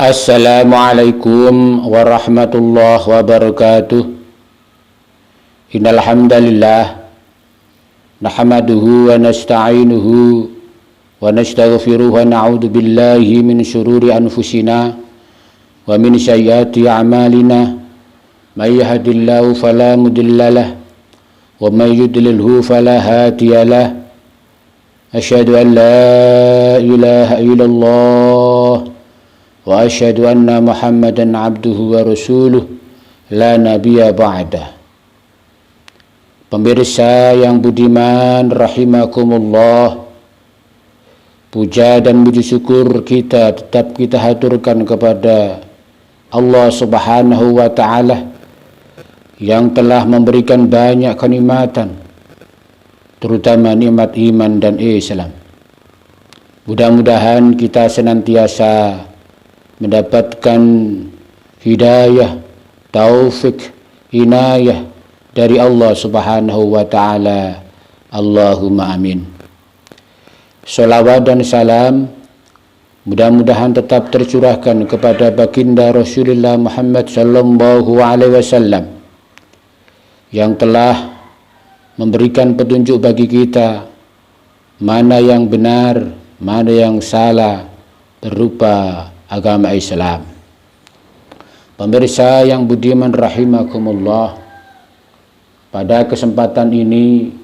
Assalamualaikum warahmatullahi wabarakatuh. Innal hamdalillah nahmaduhu wa nasta'inuhu wa nastaghfiruhu wa na'udzu billahi min shururi anfusina wa min sayyiati a'malina. May yahdihillahu fala mudhillalah wa may yudlilhu fala hadiyalah. Asyhadu an la ilaha illallah wa asyhadu anna Muhammadan abduhu wa rasuluh la nabiyya ba'dah. Pemirsa yang budiman rahimakumullah, puja dan puji syukur kita tetap kita haturkan kepada Allah Subhanahu wa taala yang telah memberikan banyak kenikmatan, terutama nikmat iman dan Islam. Mudah-mudahan kita senantiasa mendapatkan hidayah, taufik, inayah dari Allah Subhanahu wa taala. Allahumma amin. Salawat dan salam mudah-mudahan tetap tercurahkan kepada baginda Rasulullah Muhammad sallallahu alaihi wasallam yang telah memberikan petunjuk bagi kita mana yang benar, mana yang salah berupa agama Islam. Pemirsa yang budiman rahimakumullah, pada kesempatan ini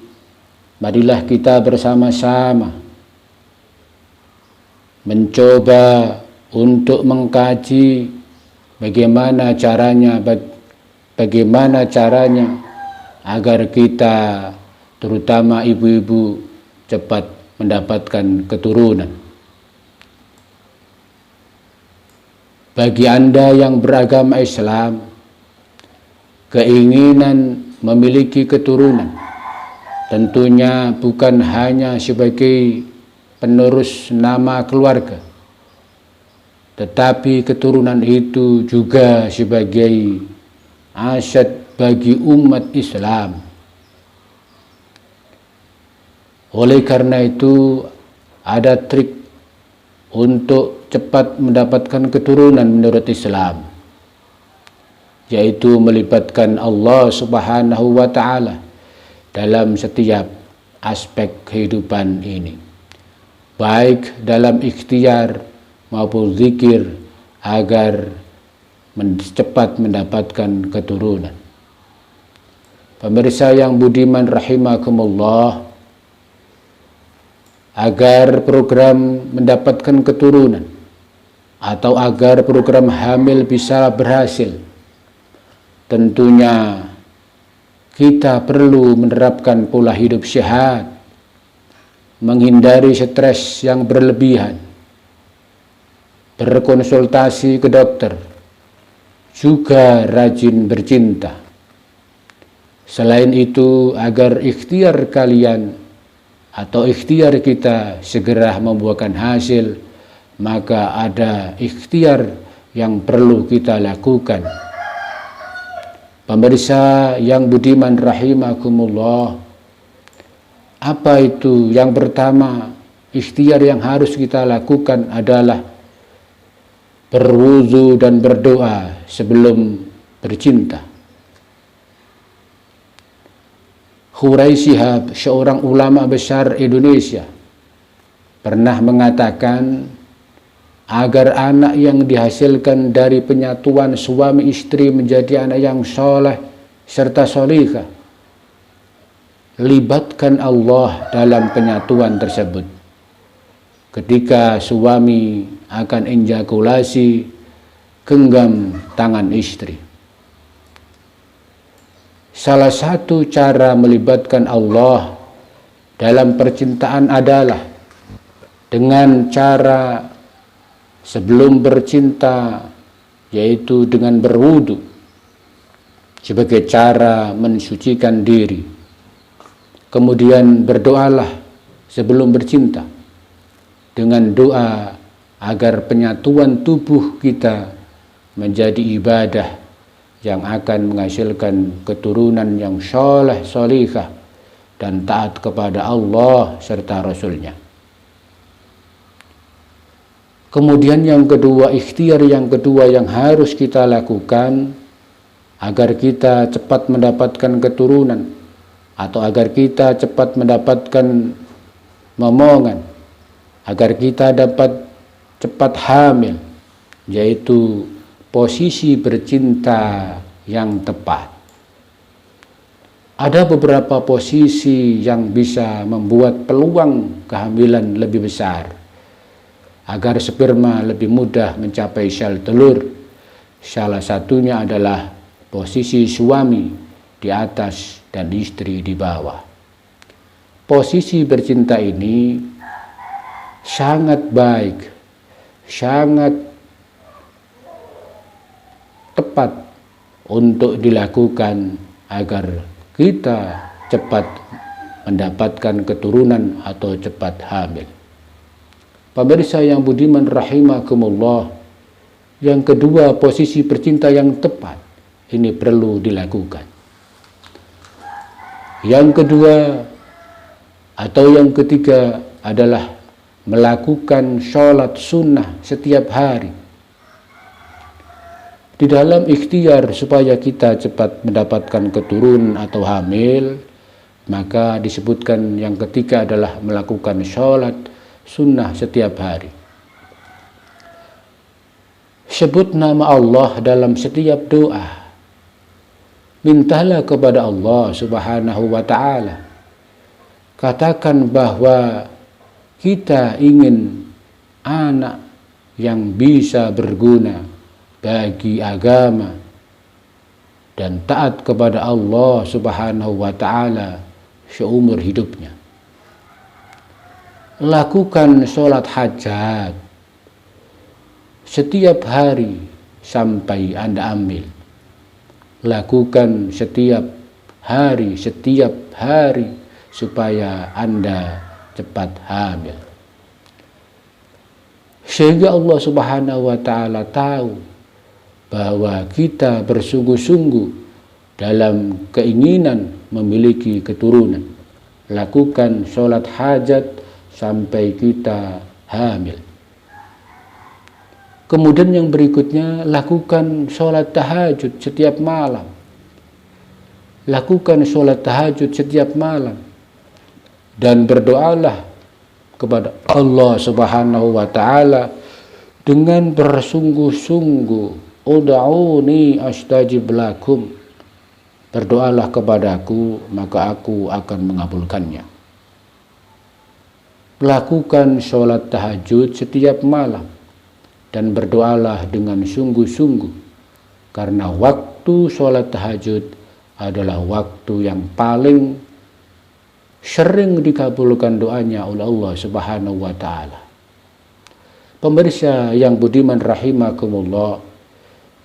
marilah kita bersama-sama mencoba untuk mengkaji bagaimana caranya agar kita, terutama ibu-ibu, cepat mendapatkan keturunan. Bagi Anda yang beragama Islam, keinginan memiliki keturunan tentunya bukan hanya sebagai penerus nama keluarga, tetapi keturunan itu juga sebagai aset bagi umat Islam. Oleh karena itu, ada trik untuk cepat mendapatkan keturunan menurut Islam, yaitu melibatkan Allah Subhanahu wa taala dalam setiap aspek kehidupan ini, baik dalam ikhtiar maupun zikir, agar cepat mendapatkan keturunan. Pemirsa yang budiman rahimakumullah, agar program mendapatkan keturunan atau agar program hamil bisa berhasil, tentunya kita perlu menerapkan pola hidup sehat, menghindari stres yang berlebihan, berkonsultasi ke dokter, juga rajin bercinta. Selain itu, agar ikhtiar kalian atau ikhtiar kita segera membuahkan hasil, maka ada ikhtiar yang perlu kita lakukan. Pemirsa yang budiman rahimakumullah, apa itu? Yang pertama, ikhtiar yang harus kita lakukan adalah berwudu dan berdoa sebelum bercinta. Khuraish Shihab, seorang ulama besar Indonesia, pernah mengatakan agar anak yang dihasilkan dari penyatuan suami istri menjadi anak yang soleh serta solihah, libatkan Allah dalam penyatuan tersebut. Ketika suami akan ejakulasi, genggam tangan istri. Salah satu cara melibatkan Allah dalam percintaan adalah dengan cara sebelum bercinta yaitu dengan berwudu sebagai cara mensucikan diri. Kemudian berdoalah sebelum bercinta dengan doa agar penyatuan tubuh kita menjadi ibadah yang akan menghasilkan keturunan yang soleh solihah dan taat kepada Allah serta Rasulnya. Kemudian yang kedua, ikhtiar yang kedua yang harus kita lakukan agar kita cepat mendapatkan keturunan atau agar kita cepat mendapatkan momongan, agar kita dapat cepat hamil, yaitu posisi bercinta yang tepat. Ada beberapa posisi yang bisa membuat peluang kehamilan lebih besar, agar sperma lebih mudah mencapai sel telur. Salah satunya adalah posisi suami di atas dan istri di bawah. Posisi bercinta ini sangat baik, sangat tepat untuk dilakukan agar kita cepat mendapatkan keturunan atau cepat hamil. Pemirsa yang budiman rahimakumullah, yang kedua, posisi bercinta yang tepat ini perlu dilakukan. Yang kedua atau yang ketiga adalah melakukan sholat sunnah setiap hari. Di dalam ikhtiar supaya kita cepat mendapatkan keturunan atau hamil, maka disebutkan yang ketiga adalah melakukan sholat sunnah setiap hari. Sebut nama Allah dalam setiap doa. Mintalah kepada Allah Subhanahu wa ta'ala. Katakan bahwa kita ingin anak yang bisa berguna bagi agama dan taat kepada Allah Subhanahu wa ta'ala seumur hidupnya. Lakukan sholat hajat setiap hari sampai Anda hamil. Lakukan setiap hari supaya Anda cepat hamil. Sehingga Allah Subhanahu wa ta'ala tahu bahwa kita bersungguh-sungguh dalam keinginan memiliki keturunan. Lakukan sholat hajat sampai kita hamil. Kemudian yang berikutnya, lakukan sholat tahajud setiap malam. Lakukan sholat tahajud setiap malam. Dan berdoalah kepada Allah Subhanahu wa ta'ala dengan bersungguh-sungguh. Ud'uni astajib lakum. Berdoalah kepadaku, maka aku akan mengabulkannya. Lakukan sholat tahajud setiap malam. Dan berdoalah dengan sungguh-sungguh, karena waktu sholat tahajud adalah waktu yang paling sering dikabulkan doanya oleh Allah Subhanahu wa ta'ala. Pemirsa yang budiman rahimakumullah,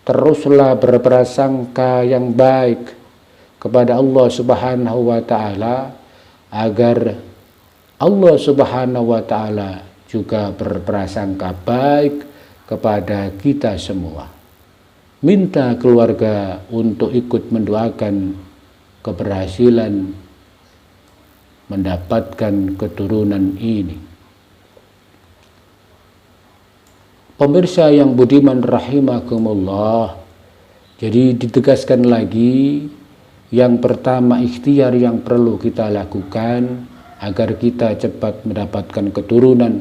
teruslah berprasangka yang baik kepada Allah Subhanahu wa ta'ala, agar Allah Subhanahu wa ta'ala juga berprasangka baik kepada kita semua. Minta keluarga untuk ikut mendoakan keberhasilan mendapatkan keturunan ini. Pemirsa yang budiman rahimakumullah, jadi ditegaskan lagi, yang pertama ikhtiar yang perlu kita lakukan agar kita cepat mendapatkan keturunan,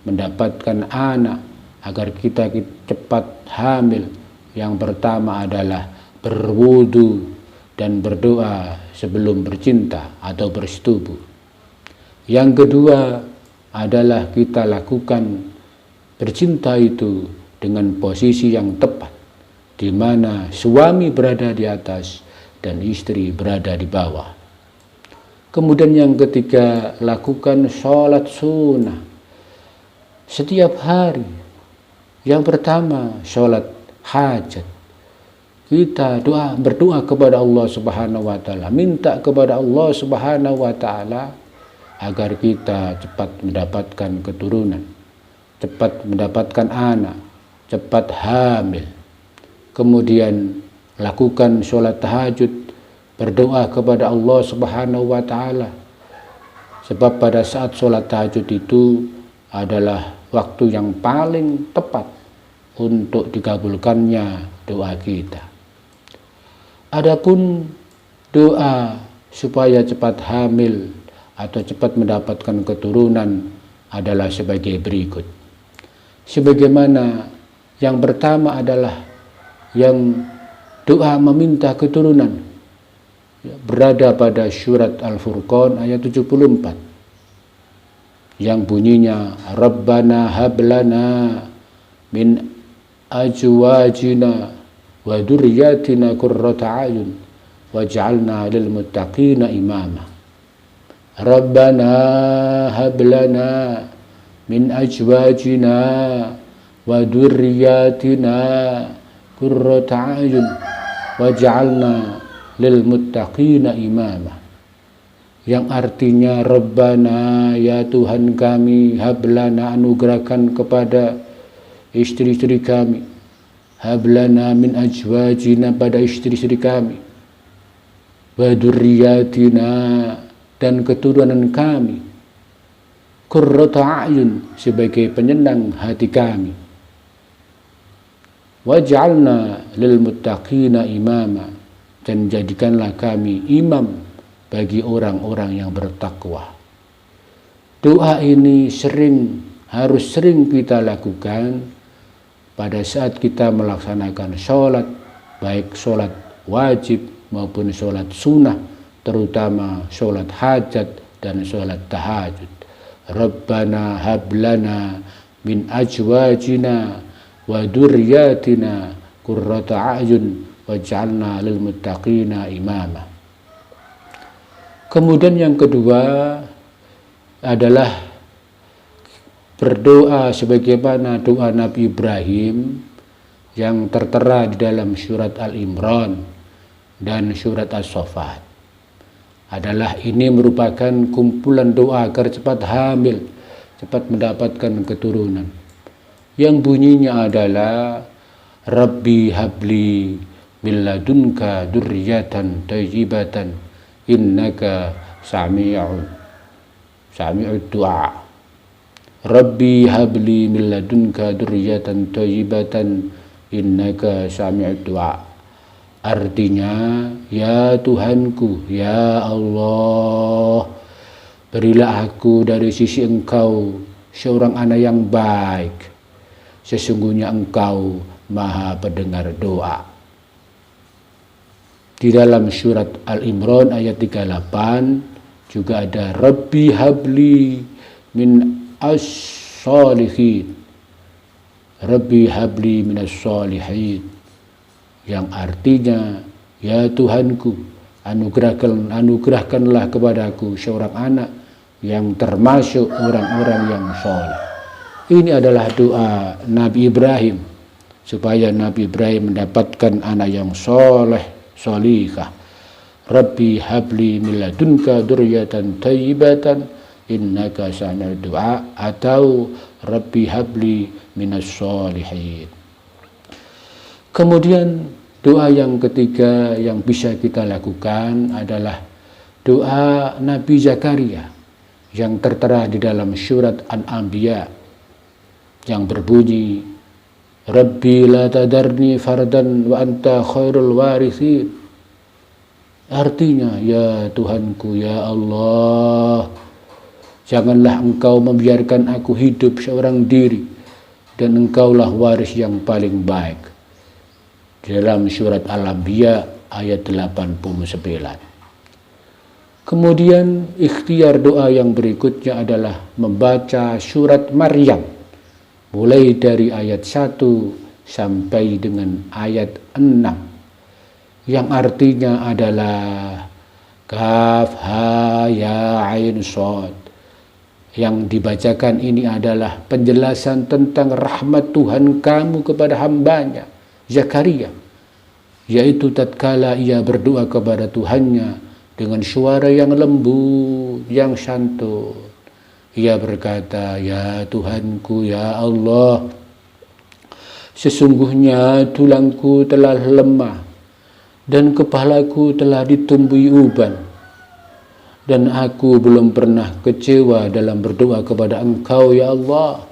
mendapatkan anak, agar kita cepat hamil. Yang pertama adalah berwudu dan berdoa sebelum bercinta atau bersetubuh. Yang kedua adalah kita lakukan bercinta itu dengan posisi yang tepat, di mana suami berada di atas dan istri berada di bawah. Kemudian yang ketiga, lakukan sholat sunnah setiap hari. Yang pertama, sholat hajat. Kita berdoa kepada Allah Subhanahu wa taala, minta kepada Allah Subhanahu wa taala agar kita cepat mendapatkan keturunan, cepat mendapatkan anak, cepat hamil. Kemudian lakukan sholat tahajud, berdoa kepada Allah Subhanahu wa taala. Sebab pada saat sholat tahajud itu adalah waktu yang paling tepat untuk dikabulkannya doa kita. Adapun doa supaya cepat hamil atau cepat mendapatkan keturunan adalah sebagai berikut. Sebagaimana yang pertama adalah yang doa meminta keturunan, berada pada surat Al-Furqan ayat 74 yang bunyinya Rabbana hablana min azwajina wa dzurriyyatina qurrata a'yun waj'alna lil muttaqina imama. Rabbana hablana min azwajina wa dzurriyyatina qurrata a'yun waj'alna lil muttaqina imama, yang artinya Rabbana, ya Tuhan kami, hablana, anugerahkan kepada istri-istri kami, hablana min azwajina, pada istri-istri kami, wa dzurriyyatina, dan keturunan kami, qurrata a'yun, sebagai penyenang hati kami, waj'alna lil muttaqina imama, dan jadikanlah kami imam bagi orang-orang yang bertakwa. Doa ini harus sering kita lakukan pada saat kita melaksanakan sholat, baik sholat wajib maupun sholat sunnah, terutama sholat hajat dan sholat tahajud. Rabbana hablana min azwajina wa dzurriyyatina qurrata a'yun waj'alna lil muttaqina imama. Kemudian yang kedua adalah berdoa sebagaimana doa Nabi Ibrahim yang tertera di dalam surat Al-Imran dan surat As-Saffat. Ini merupakan kumpulan doa agar cepat hamil, cepat mendapatkan keturunan, yang bunyinya adalah Rabbi habli min ladunka dzurriyyatan thayyibatan innaka sami'ud du'a. Rabbi habli min ladunka dzurriyyatan thayyibatan innaka sami'ud du'a. Artinya, ya Tuhanku, ya Allah, berilah aku dari sisi Engkau seorang anak yang baik. Sesungguhnya Engkau Maha pendengar doa. Di dalam surat Al-Imran ayat 38 juga ada Rabbi habli min as-solihin. Rabbi habli min as-solihin, yang artinya, ya Tuhanku, anugerahkanlah kepadaku seorang anak yang termasuk orang-orang yang soleh. Ini adalah doa Nabi Ibrahim supaya Nabi Ibrahim mendapatkan anak yang soleh, solihah. Rabbi habli min ladunka dzurriyyatan thayyibatan innaka sami'ud du'a, atau Rabbi habli minas solihin. Kemudian doa yang ketiga yang bisa kita lakukan adalah doa Nabi Zakaria yang tertera di dalam surat Al-Anbiya yang berbunyi Rabbi la tadarni fardan wa anta khairul warithin. Artinya, ya Tuhanku, ya Allah, janganlah Engkau membiarkan aku hidup seorang diri, dan Engkaulah waris yang paling baik. Dalam surat Al-Anbiya ayat 89. Kemudian ikhtiar doa yang berikutnya adalah membaca surat Maryam mulai dari ayat 1 sampai dengan ayat 6, yang artinya adalah Kaf ha ya ain shad. Yang dibacakan ini adalah penjelasan tentang rahmat Tuhan kamu kepada hambanya Zakaria, yaitu tatkala ia berdoa kepada Tuhannya dengan suara yang lembut, yang santun. Ia berkata, "Ya Tuhanku, ya Allah, sesungguhnya tulangku telah lemah dan kepalaku telah ditumbuhi uban. Dan aku belum pernah kecewa dalam berdoa kepada Engkau, ya Allah,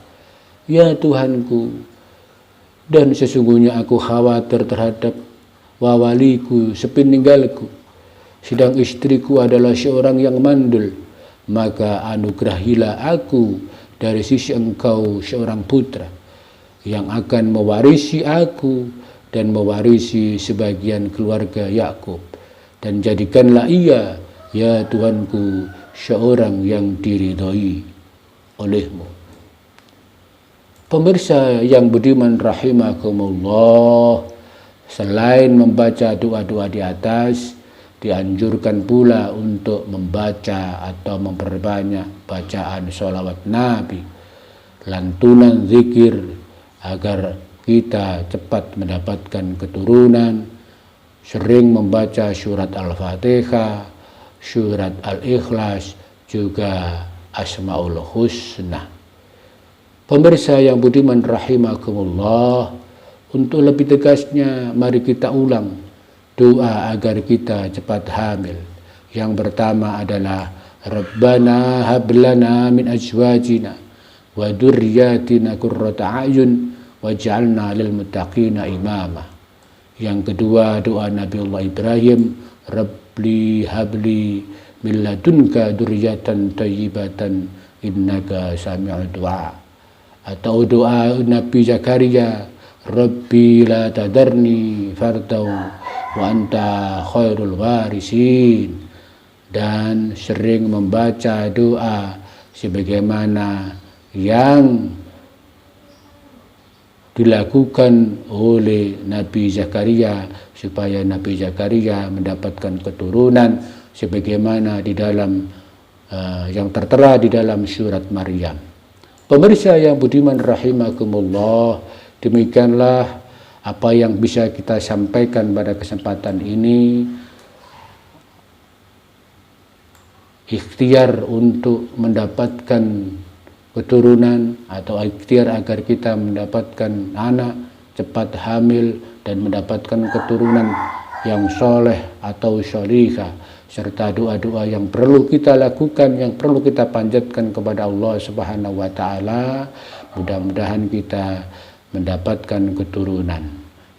ya Tuhanku. Dan sesungguhnya aku khawatir terhadap wawaliku sepeninggalku, sedang istriku adalah seorang yang mandul. Maka anugerahilah aku dari sisi Engkau seorang putra yang akan mewarisi aku dan mewarisi sebagian keluarga Yakub. Dan jadikanlah ia, ya Tuhanku, seorang yang diridhoi olehmu." Pemirsa yang budiman rahimakumullah, selain membaca doa-doa di atas, dianjurkan pula untuk membaca atau memperbanyak bacaan sholawat Nabi, lantunan zikir, agar kita cepat mendapatkan keturunan. Sering membaca surat Al-Fatihah, surat Al-Ikhlas, juga Asmaul Husna. Pemirsa yang budiman rahimakumullah, untuk lebih tegasnya mari kita ulang doa agar kita cepat hamil. Yang pertama adalah Rabbana hablana min azwajina wa dzurriyyatina qurrata a'yun waj'alna lil muttaqina imama. Yang kedua doa Nabiullah Ibrahim, Rabbi habli min ladunka dzurriyyatan thayyibatan innaka sami'ud du'a. Atau doa Nabi Zakaria, Rabbi la tadarni fardau wa anta khairul warisin. Dan sering membaca doa sebagaimana yang dilakukan oleh Nabi Zakaria, supaya Nabi Zakaria mendapatkan keturunan sebagaimana di dalam yang tertera di dalam surat Maryam. Pemirsa yang budiman rahimakumullah, demikianlah apa yang bisa kita sampaikan pada kesempatan ini. Ikhtiar untuk mendapatkan keturunan atau ikhtiar agar kita mendapatkan anak, cepat hamil dan mendapatkan keturunan yang soleh atau sholihah, serta doa-doa yang perlu kita lakukan, yang perlu kita panjatkan kepada Allah Subhanahu wa Ta'ala. Mudah-mudahan kita mendapatkan keturunan,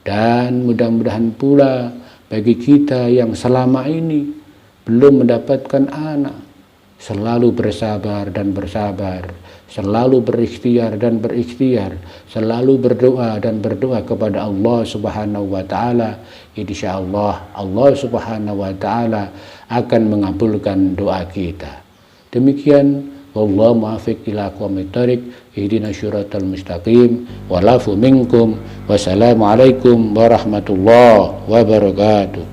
dan mudah-mudahan pula bagi kita yang selama ini belum mendapatkan anak, selalu bersabar dan bersabar, selalu berikhtiar dan berikhtiar, selalu berdoa dan berdoa kepada Allah Subhanahu wa Ta'ala. Insyaallah Allah Subhanahu wa Ta'ala akan mengabulkan doa kita. Demikian, wallahu muwaffiq ila aqwamit thoriq, ihdinas siratal mustaqim, walafu minkum, wassalamu alaikum warahmatullahi wabarakatuh.